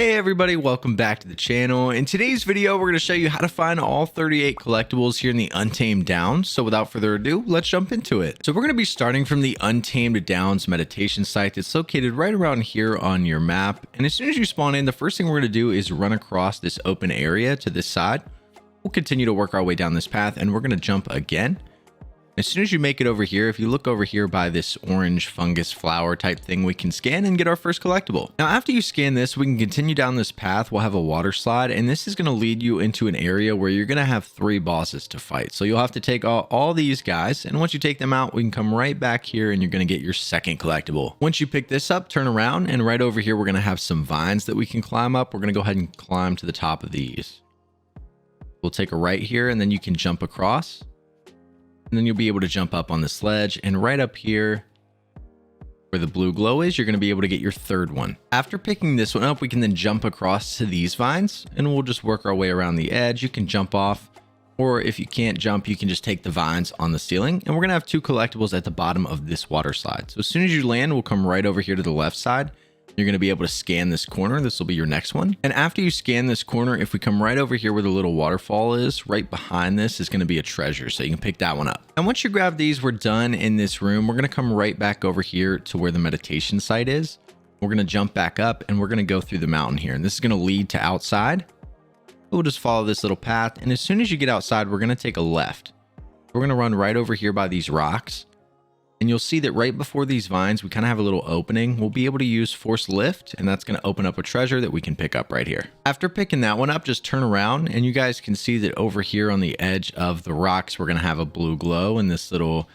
Hey everybody, welcome back to the channel. In today's video, we're going to show you how to find all 38 collectibles here in the Untamed Downs. So without further ado, let's jump into it. So we're going to be starting from the Untamed Downs meditation site that's located right around here on your map. And as soon as you spawn in, the first thing we're going to do is run across this open area to this side. We'll continue to work our way down this path and we're going to jump again. As soon as you make it over here, if you look over here by this orange fungus flower type thing, we can scan and get our first collectible. Now, after you scan this, we can continue down this path. We'll have a water slide, and this is going to lead you into an area where you're going to have 3 bosses to fight. So you'll have to take all these guys, and once you take them out, we can come right back here and you're going to get your second collectible. Once you pick this up, turn around, and right over here, we're going to have some vines that we can climb up. We're going to go ahead and climb to the top of these. We'll take a right here, and then you can jump across. And then you'll be able to jump up on this ledge, and right up here where the blue glow is, you're going to be able to get your third one. After picking this one up, we can then jump across to these vines and we'll just work our way around the edge. You can jump off, or if you can't jump, you can just take the vines on the ceiling. And we're going to have 2 collectibles at the bottom of this water slide. So as soon as you land, we'll come right over here to the left side. You're going to be able to scan this corner. This will be your next one. And after you scan this corner, if we come right over here where the little waterfall is, right behind this is going to be a treasure. So you can pick that one up. And once you grab these, we're done in this room. We're going to come right back over here to where the meditation site is. We're going to jump back up and we're going to go through the mountain here. And this is going to lead to outside. We'll just follow this little path. And as soon as you get outside, we're going to take a left. We're going to run right over here by these rocks. And you'll see that right before these vines, we kind of have a little opening. We'll be able to use force lift, and that's going to open up a treasure that we can pick up right here. After picking that one up, just turn around and you guys can see that over here on the edge of the rocks, we're going to have a blue glow and this little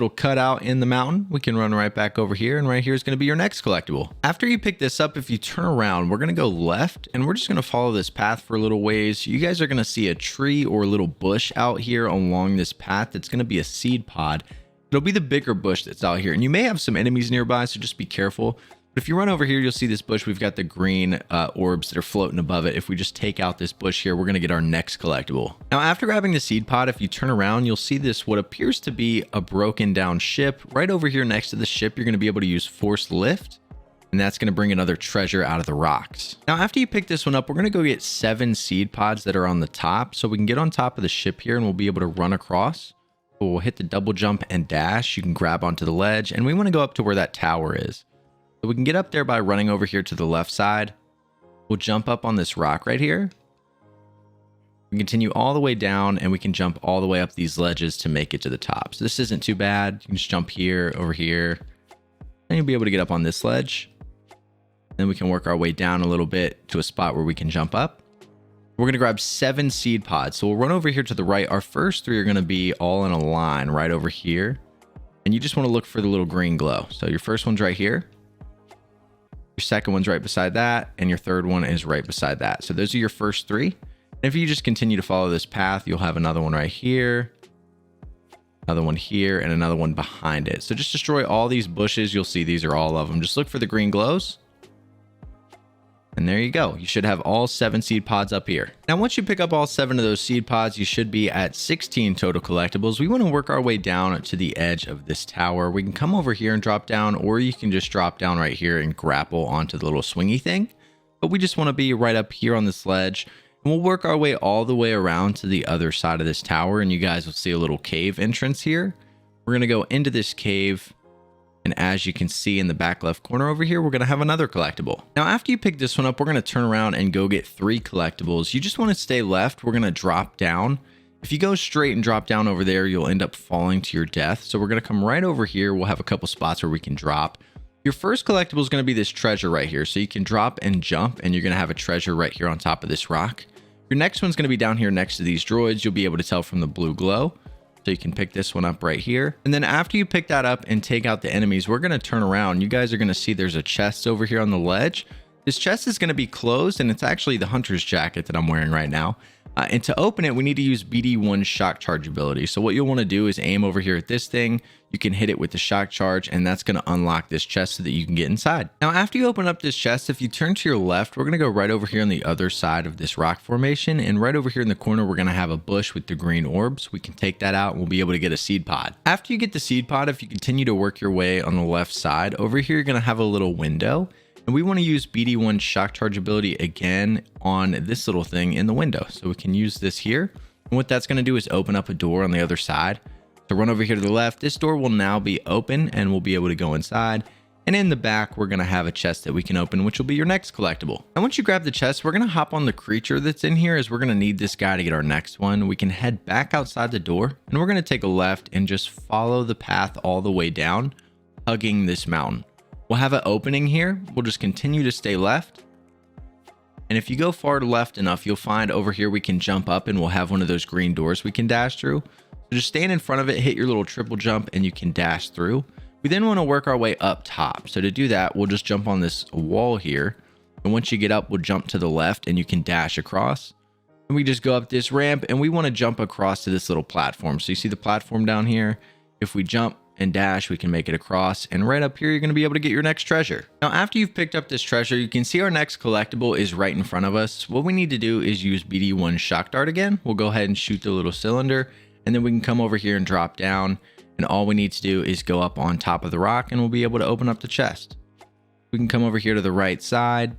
cutout in the mountain. We can run right back over here, and right here is going to be your next collectible. After you pick this up, if you turn around, we're going to go left and we're just going to follow this path for a little ways. You guys are going to see a tree or a little bush out here along this path. That's going to be a seed pod. It'll be the bigger bush that's out here, and you may have some enemies nearby, so just be careful. But if you run over here, you'll see this bush. We've got the green orbs that are floating above it. If we just take out this bush here, we're going to get our next collectible. Now, after grabbing the seed pod, if you turn around, you'll see this, what appears to be a broken down ship. Right over here next to the ship, you're going to be able to use force lift, and that's going to bring another treasure out of the rocks. Now, after you pick this one up, we're going to go get 7 seed pods that are on the top, so we can get on top of the ship here, and we'll be able to run across. We'll hit the double jump and dash. You can grab onto the ledge, and we want to go up to where that tower is. So we can get up there by running over here to the left side. We'll jump up on this rock right here. We continue all the way down, and we can jump all the way up these ledges to make it to the top. So this isn't too bad. You can just jump here, over here, and you'll be able to get up on this ledge. Then we can work our way down a little bit to a spot where we can jump up. We're going to grab 7 seed pods. So we'll run over here to the right. Our first 3 are going to be all in a line right over here. And you just want to look for the little green glow. So your first one's right here. Your second one's right beside that. And your third one is right beside that. So those are your first 3. And if you just continue to follow this path, you'll have another one right here, another one here, and another one behind it. So just destroy all these bushes. You'll see these are all of them. Just look for the green glows. And there you go. You should have all 7 seed pods up here. Now, once you pick up all 7 of those seed pods, you should be at 16 total collectibles. We want to work our way down to the edge of this tower. We can come over here and drop down, or you can just drop down right here and grapple onto the little swingy thing. But we just want to be right up here on this ledge. And we'll work our way all the way around to the other side of this tower. And you guys will see a little cave entrance here. We're going to go into this cave. And as you can see in the back left corner over here, we're going to have another collectible. Now, after you pick this one up, we're going to turn around and go get 3 collectibles. You just want to stay left. We're going to drop down. If you go straight and drop down over there, you'll end up falling to your death. So we're going to come right over here. We'll have a couple spots where we can drop. Your first collectible is going to be this treasure right here. So you can drop and jump, and you're going to have a treasure right here on top of this rock. Your next one's going to be down here next to these droids. You'll be able to tell from the blue glow. So you can pick this one up right here. And then after you pick that up and take out the enemies, we're going to turn around. You guys are going to see there's a chest over here on the ledge. This chest is going to be closed, and it's actually the hunter's jacket that I'm wearing right now. And to open it, we need to use BD1 shock charge ability. So what you'll want to do is aim over here at this thing. You can hit it with the shock charge, and that's going to unlock this chest so that you can get inside. Now, after you open up this chest, if you turn to your left, we're going to go right over here on the other side of this rock formation. And right over here in the corner, we're going to have a bush with the green orbs. We can take that out and we'll be able to get a seed pod. After you get the seed pod, if you continue to work your way on the left side, over here, you're going to have a little window. And we want to use BD1 shock charge ability again on this little thing in the window. So we can use this here. And what that's going to do is open up a door on the other side. So run over here to the left. This door will now be open and we'll be able to go inside. And in the back, we're going to have a chest that we can open, which will be your next collectible. And once you grab the chest, we're going to hop on the creature that's in here, as we're going to need this guy to get our next one. We can head back outside the door and we're going to take a left and just follow the path all the way down, hugging this mountain. We'll have an opening here. We'll just continue to stay left. And if you go far left enough, you'll find over here we can jump up and we'll have one of those green doors we can dash through. So just stand in front of it, hit your little triple jump, and you can dash through. We then want to work our way up top. So to do that, we'll just jump on this wall here. And once you get up, we'll jump to the left and you can dash across. And we just go up this ramp and we want to jump across to this little platform. So you see the platform down here. If we jump and dash, we can make it across. And right up here, you're going to be able to get your next treasure. Now, after you've picked up this treasure, you can see our next collectible is right in front of us. What we need to do is use BD1 shock dart again. We'll go ahead and shoot the little cylinder. And then we can come over here and drop down. And all we need to do is go up on top of the rock and we'll be able to open up the chest. We can come over here to the right side,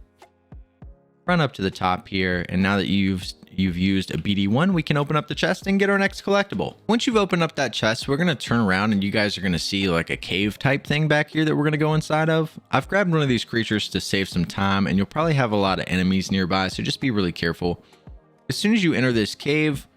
run up to the top here. And now that you've used a BD1, we can open up the chest and get our next collectible. Once you've opened up that chest, we're going to turn around and you guys are going to see like a cave type thing back here that we're going to go inside of. I've grabbed one of these creatures to save some time and you'll probably have a lot of enemies nearby. So just be really careful. As soon as you enter this cave,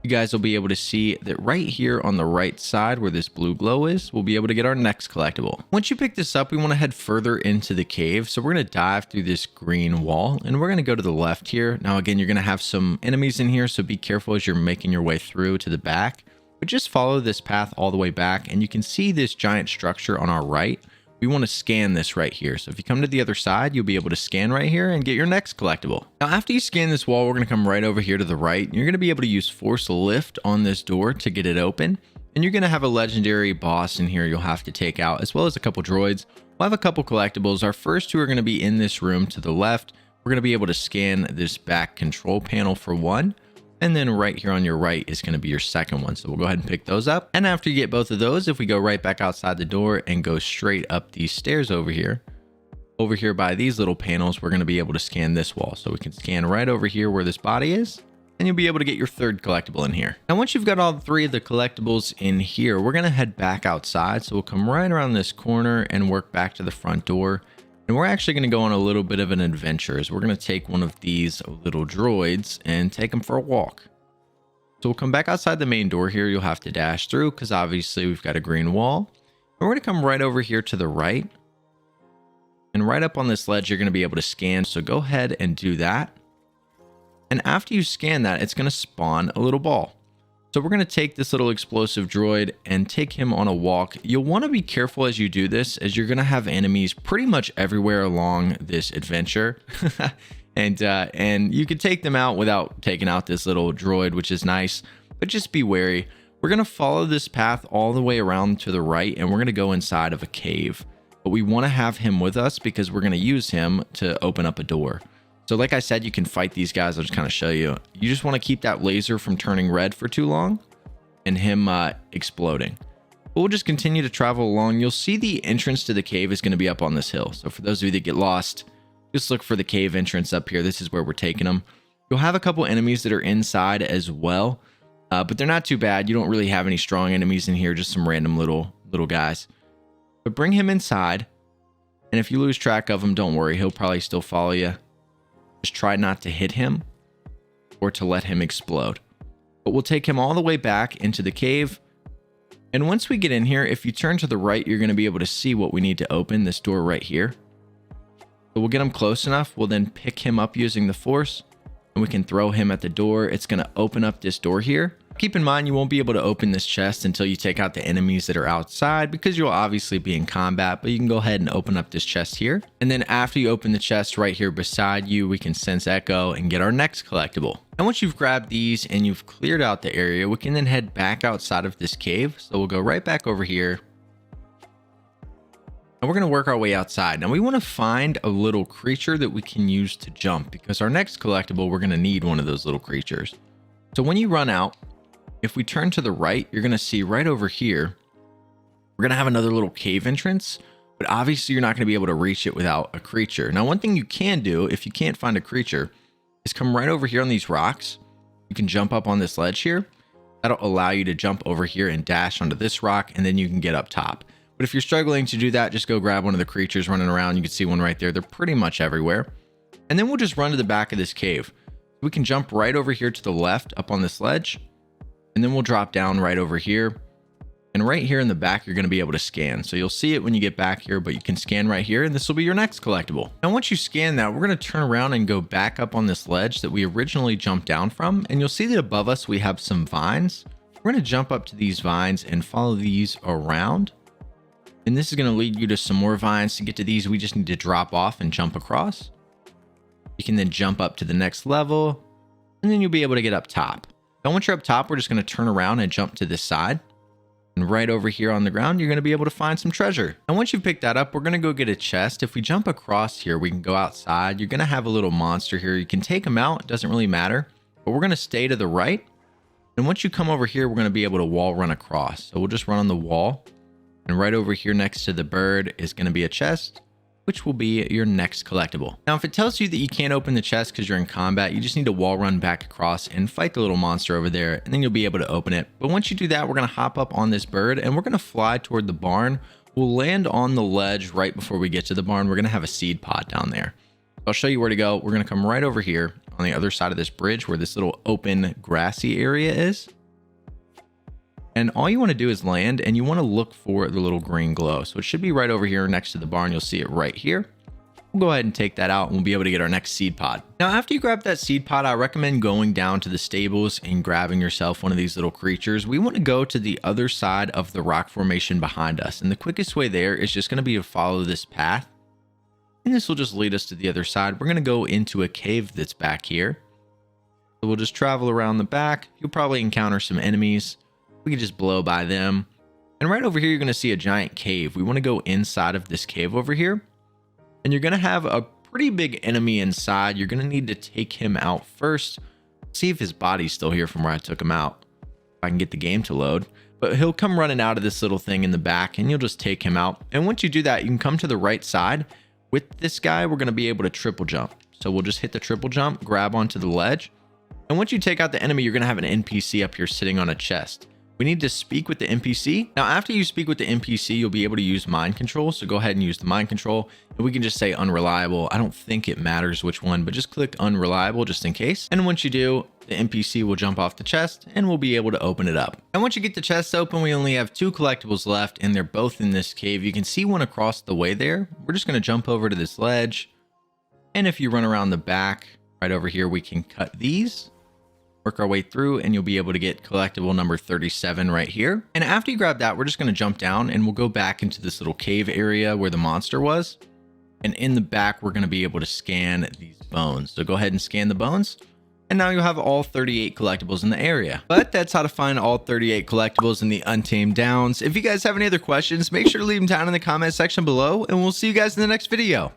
you guys will be able to see that right here on the right side where this blue glow is, we'll be able to get our next collectible. Once you pick this up, we want to head further into the cave. So we're going to dive through this green wall and we're going to go to the left here. Now, again, you're going to have some enemies in here, so be careful as you're making your way through to the back, but just follow this path all the way back. And you can see this giant structure on our right. We want to scan this right here. So if you come to the other side, you'll be able to scan right here and get your next collectible. Now, after you scan this wall, we're going to come right over here to the right. You're going to be able to use force lift on this door to get it open. And you're going to have a legendary boss in here you'll have to take out, as well as a couple droids. We'll have a couple collectibles. Our first two are going to be in this room to the left. We're going to be able to scan this back control panel for one. And then right here on your right is going to be your second one. So we'll go ahead and pick those up. And after you get both of those, if we go right back outside the door and go straight up these stairs over here by these little panels, we're going to be able to scan this wall. So we can scan right over here where this body is, and you'll be able to get your third collectible in here. Now, once you've got all three of the collectibles in here, we're going to head back outside. So we'll come right around this corner and work back to the front door. And we're actually going to go on a little bit of an adventure, as we're going to take one of these little droids and take them for a walk. So we'll come back outside the main door here. You'll have to dash through because obviously we've got a green wall. And we're going to come right over here to the right. And right up on this ledge, you're going to be able to scan. So go ahead and do that. And after you scan that, it's going to spawn a little ball. So we're going to take this little explosive droid and take him on a walk. You'll want to be careful as you do this, as you're going to have enemies pretty much everywhere along this adventure. and you can take them out without taking out this little droid, which is nice, but just be wary. We're going to follow this path all the way around to the right, and we're going to go inside of a cave. But we want to have him with us because we're going to use him to open up a door. So like I said, you can fight these guys. I'll just kind of show you. You just want to keep that laser from turning red for too long and him exploding. But we'll just continue to travel along. You'll see the entrance to the cave is going to be up on this hill. So for those of you that get lost, just look for the cave entrance up here. This is where we're taking them. You'll have a couple enemies that are inside as well, but they're not too bad. You don't really have any strong enemies in here, just some random little guys. But bring him inside, and if you lose track of him, don't worry. He'll probably still follow you. Just try not to hit him or to let him explode. But we'll take him all the way back into the cave. And once we get in here, if you turn to the right, you're going to be able to see what we need to open, this door right here. So we'll get him close enough. We'll then pick him up using the force, and we can throw him at the door. It's going to open up this door here. Keep in mind, you won't be able to open this chest until you take out the enemies that are outside, because you'll obviously be in combat, but you can go ahead and open up this chest here. And then after you open the chest right here beside you, we can sense echo and get our next collectible. And once you've grabbed these and you've cleared out the area, we can then head back outside of this cave. So we'll go right back over here. And we're going to work our way outside. Now we want to find a little creature that we can use to jump, because our next collectible, we're going to need one of those little creatures. So when you run out, if we turn to the right, you're going to see right over here, we're going to have another little cave entrance. but obviously you're not going to be able to reach it without a creature. Now, one thing you can do if you can't find a creature is come right over here on these rocks. You can jump up on this ledge here. That'll allow you to jump over here and dash onto this rock, and then you can get up top. But if you're struggling to do that, just go grab one of the creatures running around. You can see one right there. They're pretty much everywhere. And then we'll just run to the back of this cave. We can jump right over here to the left up on this ledge, and then we'll drop down right over here. And right here in the back, you're going to be able to scan. So you'll see it when you get back here, but you can scan right here, and this will be your next collectible. Now, once you scan that, we're going to turn around and go back up on this ledge that we originally jumped down from. And you'll see that above us, we have some vines. We're going to jump up to these vines and follow these around. And this is going to lead you to some more vines. To get to these, we just need to drop off and jump across. You can then jump up to the next level, and then you'll be able to get up top. Now, once you're up top, we're just going to turn around and jump to this side. And right over here on the ground, you're going to be able to find some treasure. And once you pick that up, we're going to go get a chest. If we jump across here, we can go outside. You're going to have a little monster here. You can take him out. It doesn't really matter. But we're going to stay to the right. And once you come over here, we're going to be able to wall run across. So we'll just run on the wall. And right over here next to the bird is going to be a chest, which will be your next collectible. Now, if it tells you that you can't open the chest because you're in combat, you just need to wall run back across and fight the little monster over there, and then you'll be able to open it. But once you do that, we're going to hop up on this bird, and we're going to fly toward the barn. We'll land on the ledge right before we get to the barn. We're going to have a seed pod down there. I'll show you where to go. We're going to come right over here on the other side of this bridge where this little open grassy area is. And all you want to do is land, and you want to look for the little green glow. So it should be right over here next to the barn. You'll see it right here. We'll go ahead and take that out, and we'll be able to get our next seed pod. Now, after you grab that seed pod, I recommend going down to the stables and grabbing yourself one of these little creatures. We want to go to the other side of the rock formation behind us. And the quickest way there is just going to be to follow this path. And this will just lead us to the other side. We're going to go into a cave that's back here. So we'll just travel around the back. You'll probably encounter some enemies. We can just blow by them. And right over here, you're going to see a giant cave. We want to go inside of this cave over here. And you're going to have a pretty big enemy inside. You're going to need to take him out first. See if his body's still here from where I took him out. If I can get the game to load. But he'll come running out of this little thing in the back, and you'll just take him out. And once you do that, you can come to the right side. With this guy, we're going to be able to triple jump. So we'll just hit the triple jump, grab onto the ledge. And once you take out the enemy, you're going to have an NPC up here sitting on a chest. We need to speak with the NPC. Now, after you speak with the NPC, you'll be able to use mind control. So go ahead and use the mind control, and we can just say unreliable. I don't think it matters which one, but just click unreliable just in case. And once you do, the NPC will jump off the chest, and we'll be able to open it up. And once you get the chest open, we only have 2 collectibles left, and they're both in this cave. You can see one across the way there. We're just going to jump over to this ledge. And if you run around the back right over here, we can cut these. Work our way through, and you'll be able to get collectible number 37 right here. And after you grab that, we're just going to jump down, and we'll go back into this little cave area where the monster was. And in the back, we're going to be able to scan these bones. So go ahead and scan the bones. And now you'll have all 38 collectibles in the area. But that's how to find all 38 collectibles in the Untamed Downs. If you guys have any other questions, make sure to leave them down in the comment section below, and we'll see you guys in the next video.